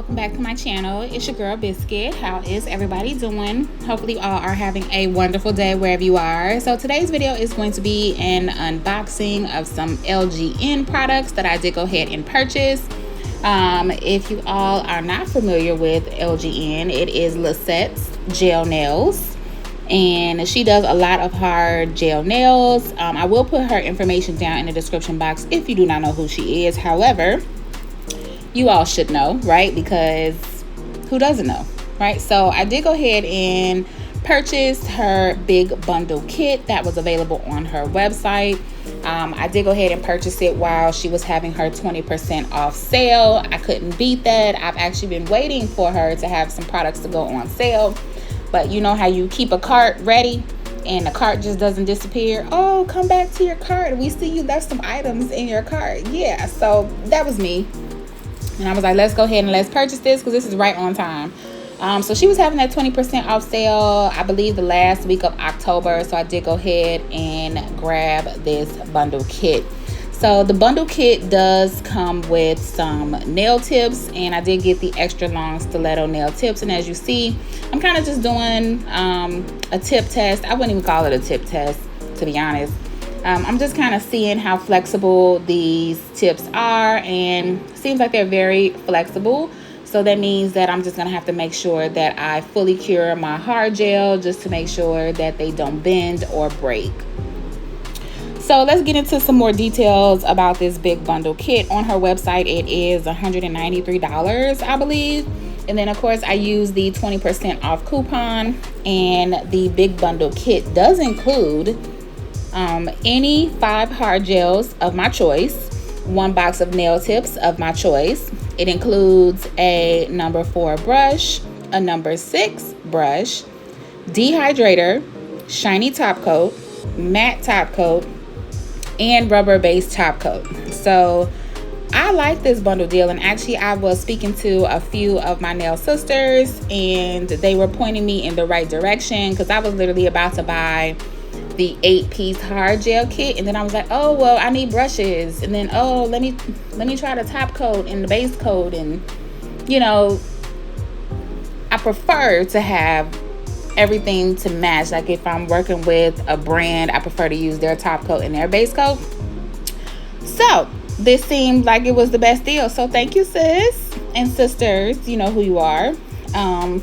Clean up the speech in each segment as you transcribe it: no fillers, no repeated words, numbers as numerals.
welcome back to my channel. It's your girl Biscuit. How is everybody doing? Hopefully you all are having a wonderful day wherever you are. So today's video is going to be an unboxing of some LGN products that I did go ahead and purchase. If you all are not familiar with LGN, it is Lissette's gel nails, and she does a lot of hard gel nails. I will put her information down in the description box if you do not know who she is. However, you all should know, right? Because who doesn't know, right? So I did go ahead and purchase her big bundle kit that was available on her website. I did go ahead and purchase it while she was having her 20% off sale. I couldn't beat that. I've actually been waiting for her to have some products to go on sale, but you know how you keep a cart ready and the cart just doesn't disappear? Oh, come back to your cart. We see you left some items in your cart. Yeah, so that was me. And I was like, let's go ahead and let's purchase this because this is right on time. So she was having that 20% off sale, I believe the last week of October. So I did go ahead and grab this bundle kit. So the bundle kit does come with some nail tips, and I did get the extra long stiletto nail tips. And as you see, I'm kind of just doing a tip test. I wouldn't even call it a tip test, to be honest. I'm just kind of seeing how flexible these tips are, and seems like they're very flexible. So that means that I'm just going to have to make sure that I fully cure my hard gel just to make sure that they don't bend or break. So let's get into some more details about this big bundle kit. On her website, it is $193, I believe. And then, of course, I use the 20% off coupon, and the big bundle kit does include any 5 hard gels of my choice, 1 box of nail tips of my choice. It includes a number 4 brush, a number 6 brush, dehydrator, shiny top coat, matte top coat, and rubber base top coat. So I like this bundle deal, and actually I was speaking to a few of my nail sisters and they were pointing me in the right direction, because I was literally about to buy the 8-piece hard gel kit, and then I was like, oh well, I need brushes, and then oh, let me try the top coat and the base coat. And you know, I prefer to have everything to match. Like if I'm working with a brand, I prefer to use their top coat and their base coat. So this seemed like it was the best deal. So thank you, sis and sisters, you know who you are,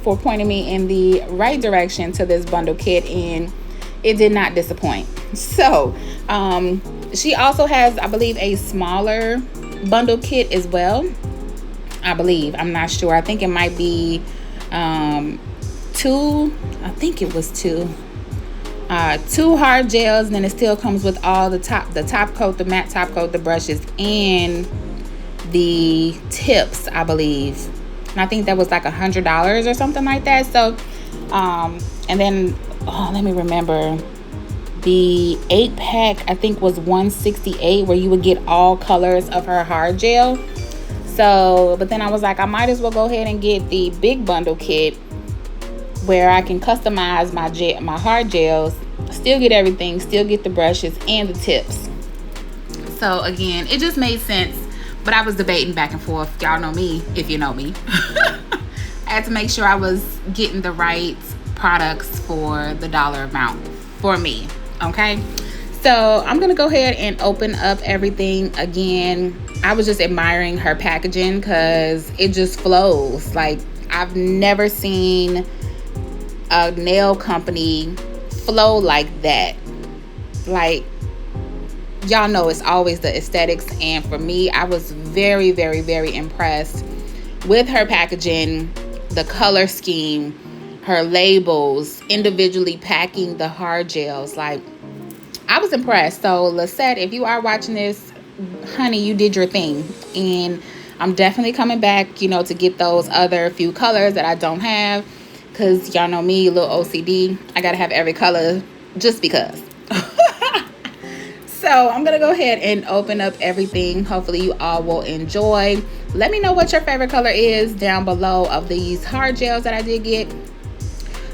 for pointing me in the right direction to this bundle kit, and it did not disappoint. So she also has, I believe, a smaller bundle kit as well. I believe, I'm not sure, I think it might be 2 hard gels, and then it still comes with all the top coat, the matte top coat, the brushes, and the tips, I believe. And I think that was like $100 or something like that. So and then, oh, let me remember, the 8-pack I think was $168, where you would get all colors of her hard gel. So but then I was like, I might as well go ahead and get the big bundle kit, where I can customize my hard gels, still get everything, still get the brushes and the tips. So again, it just made sense, but I was debating back and forth. Y'all know me, if you know me. I had to make sure I was getting the right products for the dollar amount for me. Okay, so I'm gonna go ahead and open up everything. Again, I was just admiring her packaging because it just flows. Like, I've never seen a nail company flow like that. Like, y'all know it's always the aesthetics, and for me, I was very, very, very impressed with her packaging, the color scheme, her labels, individually packing the hard gels. Like, I was impressed. So Lissette, if you are watching this, honey, you did your thing, and I'm definitely coming back, you know, to get those other few colors that I don't have, because y'all know me, a little OCD. I gotta have every color just because. So I'm gonna go ahead and open up everything. Hopefully you all will enjoy. Let me know what your favorite color is down below of these hard gels that I did get.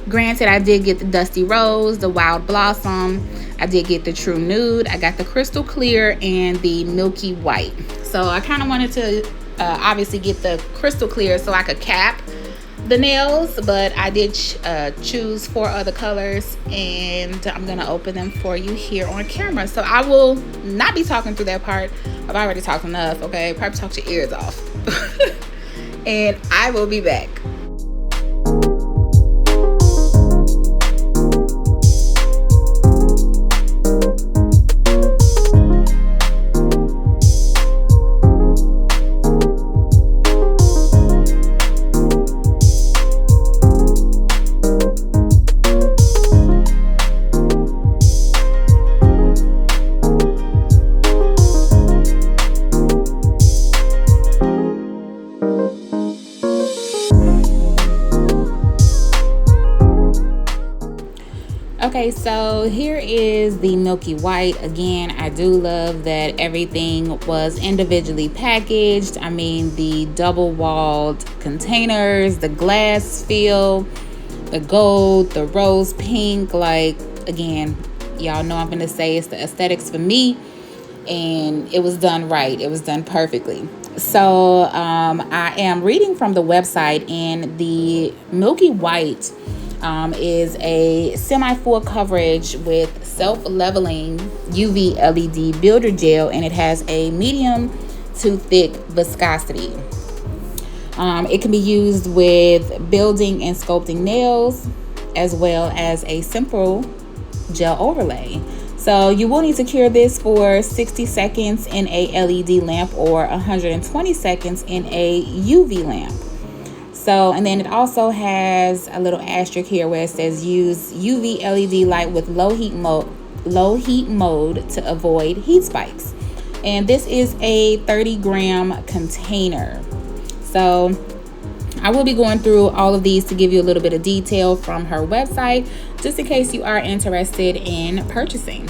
Granted, I did get the Dusty Rose, the Wild Blossom, I did get the True Nude, I got the Crystal Clear, and the Milky White. So I kind of wanted to obviously get the crystal clear so I could cap the nails, but I did choose 4 other colors, and I'm gonna open them for you here on camera. So I will not be talking through that part. I've already talked enough, okay? Probably talked your ears off. And I will be back. Okay, so here is the milky white. Again, I do love that everything was individually packaged. I mean, the double-walled containers, the glass feel, the gold, the rose pink. Like, again, y'all know I'm gonna say it's the aesthetics for me, and it was done right. It was done perfectly. So I am reading from the website, and the milky white is a semi-full coverage with self-leveling UV LED builder gel, and it has a medium to thick viscosity. It can be used with building and sculpting nails, as well as a simple gel overlay. So you will need to cure this for 60 seconds in a LED lamp or 120 seconds in a UV lamp. So, and then it also has a little asterisk here where it says use UV LED light with low heat mode to avoid heat spikes. And this is a 30-gram container. So I will be going through all of these to give you a little bit of detail from her website, just in case you are interested in purchasing.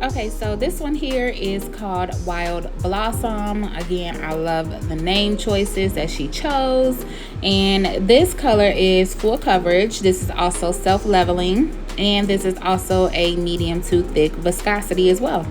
Okay, so this one here is called Wild Blossom. Again, I love the name choices that she chose. And this color is full coverage. This is also self-leveling. And this is also a medium to thick viscosity as well.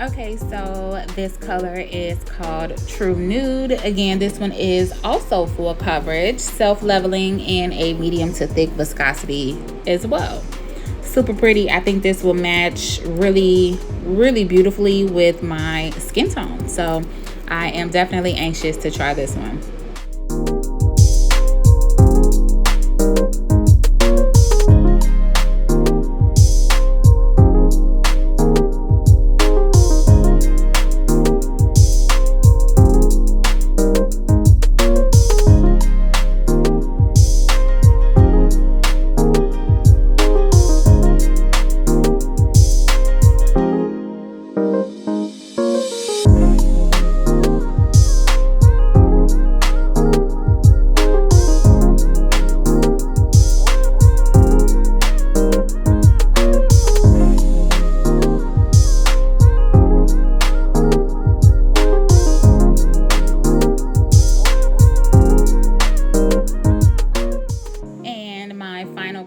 Okay, so this color is called True Nude. Again, this one is also full coverage, self-leveling, and a medium to thick viscosity as well. super pretty. I think this will match really beautifully with my skin tone. So I am definitely anxious to try this one.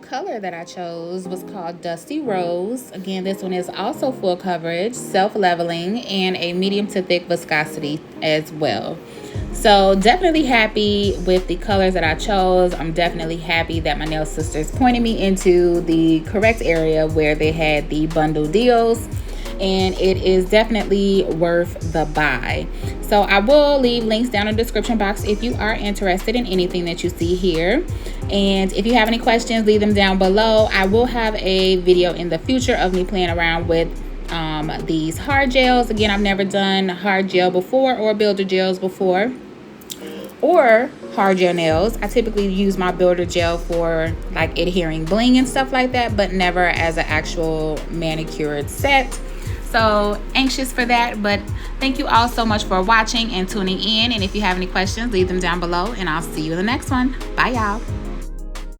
Color that I chose was called Dusty Rose. Again, this one is also full coverage, self-leveling, and a medium to thick viscosity as well. So definitely happy with the colors that I chose. I'm definitely happy that my nail sisters pointed me into the correct area where they had the bundle deals, and it is definitely worth the buy. So I will leave links down in the description box if you are interested in anything that you see here. And if you have any questions, leave them down below. I will have a video in the future of me playing around with these hard gels. Again, I've never done hard gel before or builder gels before, or hard gel nails. I typically use my builder gel for like adhering bling and stuff like that, but never as an actual manicured set. So anxious for that, but thank you all so much for watching and tuning in. And if you have any questions, leave them down below, and I'll see you in the next one. Bye, y'all.